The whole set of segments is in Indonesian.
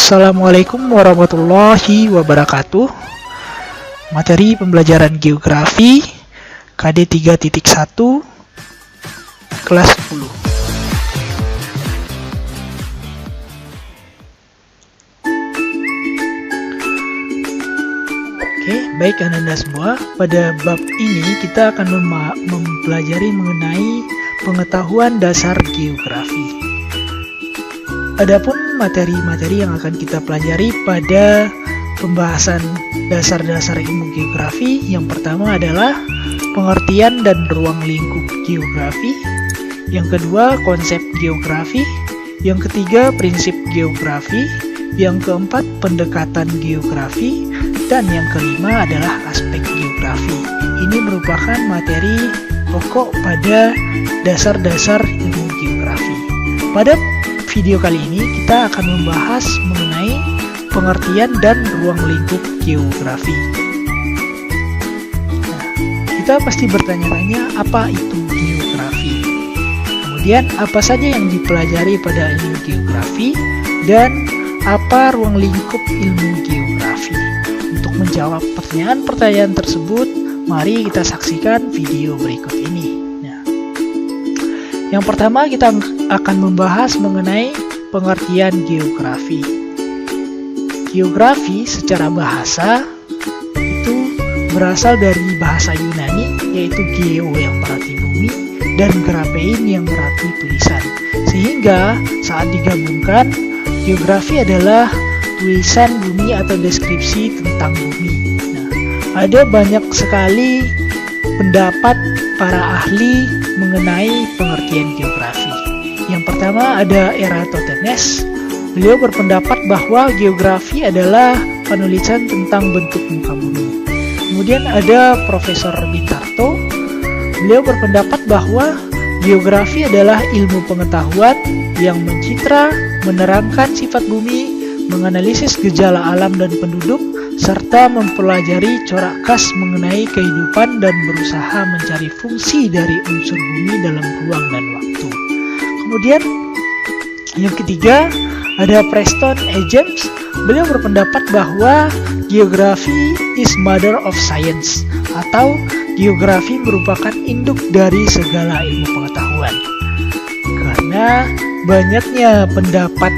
Assalamualaikum warahmatullahi wabarakatuh. Materi pembelajaran geografi KD 3.1 kelas 10. Oke, baik Anda semua. Pada bab ini kita akan mempelajari mengenai pengetahuan dasar geografi. Adapun materi-materi yang akan kita pelajari pada pembahasan dasar-dasar ilmu geografi, yang pertama adalah pengertian dan ruang lingkup geografi, yang kedua konsep geografi, yang ketiga prinsip geografi, yang keempat pendekatan geografi, dan yang kelima adalah aspek geografi. Ini merupakan materi pokok pada dasar-dasar ilmu geografi. Pada video kali ini kita akan membahas mengenai pengertian dan ruang lingkup geografi. Nah, kita pasti bertanya-tanya apa itu geografi. Kemudian apa saja yang dipelajari pada ilmu geografi dan apa ruang lingkup ilmu geografi. Untuk menjawab pertanyaan-pertanyaan tersebut, mari kita saksikan video berikut ini. Yang pertama kita akan membahas mengenai pengertian geografi. Geografi secara bahasa itu berasal dari bahasa Yunani, yaitu geo yang berarti bumi dan grapein yang berarti tulisan. Sehingga saat digabungkan, geografi adalah tulisan bumi atau deskripsi tentang bumi. Nah, ada banyak sekali pendapat para ahli mengenai pengertian geografi. Yang pertama ada Eratosthenes. Beliau berpendapat bahwa geografi adalah penulisan tentang bentuk muka bumi. Kemudian ada Profesor Bintarto. Beliau berpendapat bahwa geografi adalah ilmu pengetahuan yang mencitra, menerangkan sifat bumi, menganalisis gejala alam dan penduduk, serta mempelajari corak khas mengenai kehidupan dan berusaha mencari fungsi dari unsur bumi dalam ruang dan waktu. Kemudian yang ketiga ada Preston A. James. Beliau berpendapat bahwa geografi is mother of science, atau geografi merupakan induk dari segala ilmu pengetahuan. Karena banyaknya pendapat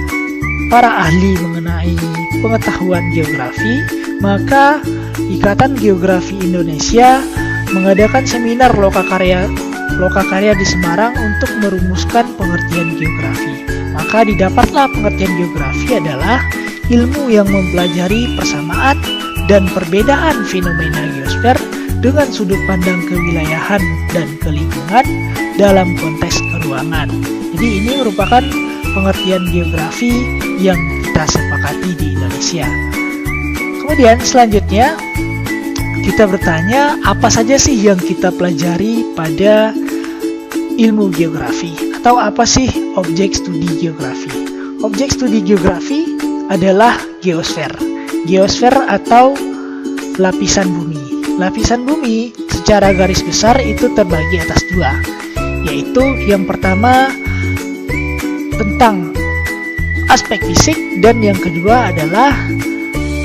para ahli mengenai pengetahuan geografi, maka Ikatan Geografi Indonesia mengadakan seminar lokakarya di Semarang untuk merumuskan pengertian geografi. Maka didapatlah pengertian geografi adalah ilmu yang mempelajari persamaan dan perbedaan fenomena geosfer dengan sudut pandang kewilayahan dan kelingkungan dalam konteks keruangan. Jadi ini merupakan pengertian geografi yang kita sepakati di Indonesia. Kemudian selanjutnya kita bertanya, apa saja sih yang kita pelajari pada ilmu geografi, atau apa sih objek studi geografi? Objek studi geografi adalah geosfer. Geosfer atau lapisan bumi. Lapisan bumi secara garis besar itu terbagi atas dua, yaitu yang pertama tentang aspek fisik dan yang kedua adalah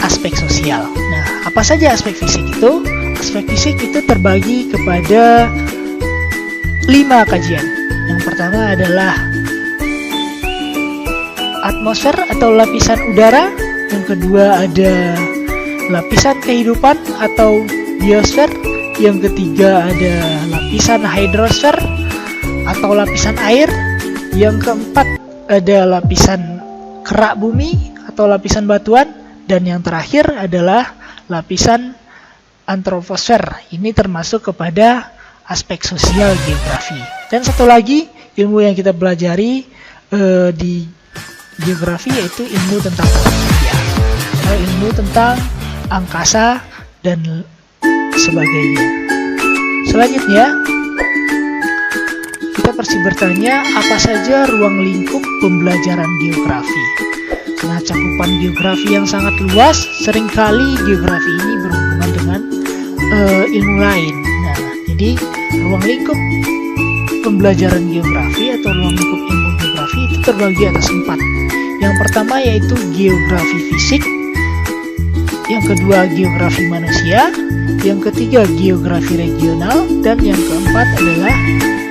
aspek sosial. Nah, apa saja aspek fisik itu? Aspek fisik itu terbagi kepada 5 kajian. Yang pertama adalah atmosfer atau lapisan udara. Yang kedua ada lapisan kehidupan atau biosfer. Yang ketiga ada lapisan hidrosfer atau lapisan air. Yang keempat ada lapisan kerak bumi atau lapisan batuan. Dan yang terakhir adalah lapisan antroposfer. Ini termasuk kepada aspek sosial geografi. Dan satu lagi ilmu yang kita pelajari di geografi yaitu ilmu tentang tata surya, atau ilmu tentang angkasa dan sebagainya. Selanjutnya kita pasti bertanya, apa saja ruang lingkup pembelajaran geografi? Nah, cakupan geografi yang sangat luas, seringkali geografi ini berhubungan dengan ilmu lain. Nah, jadi ruang lingkup pembelajaran geografi atau ruang lingkup ilmu geografi itu terbagi atas 4. Yang pertama yaitu geografi fisik, yang kedua geografi manusia, yang ketiga geografi regional, dan yang keempat adalah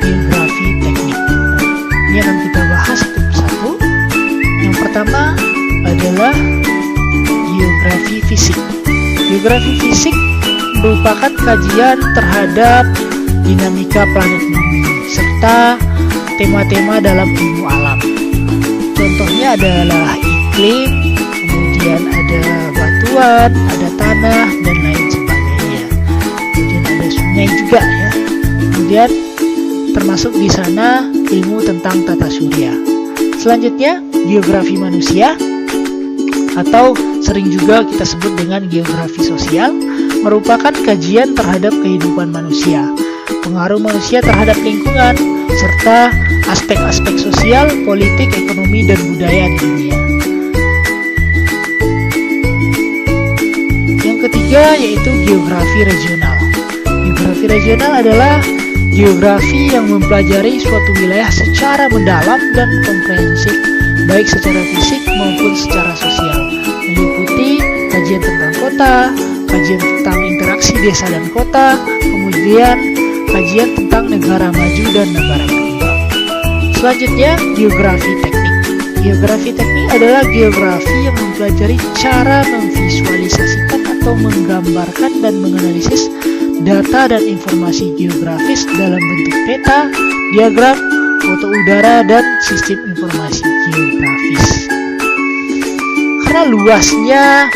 geografi teknik. Ini akan kita bahas satu persatu. Yang pertama adalah geografi fisik. Geografi fisik merupakan kajian terhadap dinamika planet bumi serta tema-tema dalam ilmu alam. Contohnya adalah iklim, kemudian ada batuan, ada tanah, dan lain sebagainya. Kemudian ada sungai juga ya. Kemudian termasuk di sana ilmu tentang tata surya. Selanjutnya geografi manusia, atau sering juga kita sebut dengan geografi sosial, merupakan kajian terhadap kehidupan manusia, pengaruh manusia terhadap lingkungan, serta aspek-aspek sosial, politik, ekonomi, dan budaya di dunia. Yang ketiga yaitu geografi regional. Geografi regional adalah geografi yang mempelajari suatu wilayah secara mendalam dan komprehensif, baik secara fisik maupun secara sosial, meliputi kajian tentang kota, kajian tentang interaksi desa dan kota, kemudian kajian tentang negara maju dan negara berkembang. Selanjutnya, geografi teknik. Geografi teknik adalah geografi yang mempelajari cara memvisualisasikan atau menggambarkan dan menganalisis data dan informasi geografis dalam bentuk peta, diagram, foto udara, dan sistem informasi geografis. Karena luasnya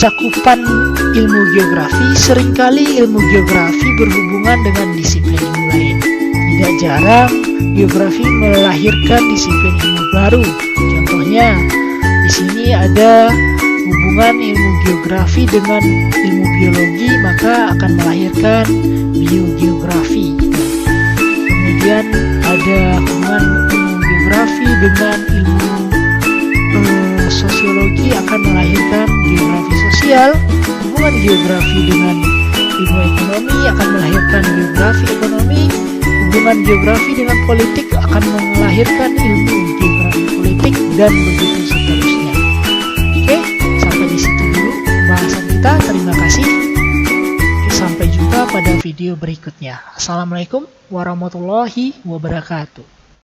cakupan ilmu geografi, seringkali ilmu geografi berhubungan dengan disiplin ilmu lain. Tidak jarang geografi melahirkan disiplin ilmu baru. Contohnya, di sini ada hubungan ilmu geografi dengan ilmu biologi, maka akan melahirkan biogeografi. Kemudian ada hubungan ilmu geografi dengan ilmu sosiologi, akan melahirkan geografi sosial. Hubungan geografi dengan ilmu ekonomi akan melahirkan geografi ekonomi. Hubungan geografi dengan politik akan melahirkan ilmu geografi politik, dan begitu seterusnya. Oke, sampai di situ dulu pembahasan kita. Terima kasih. Sampai jumpa pada video berikutnya. Assalamualaikum warahmatullahi wabarakatuh.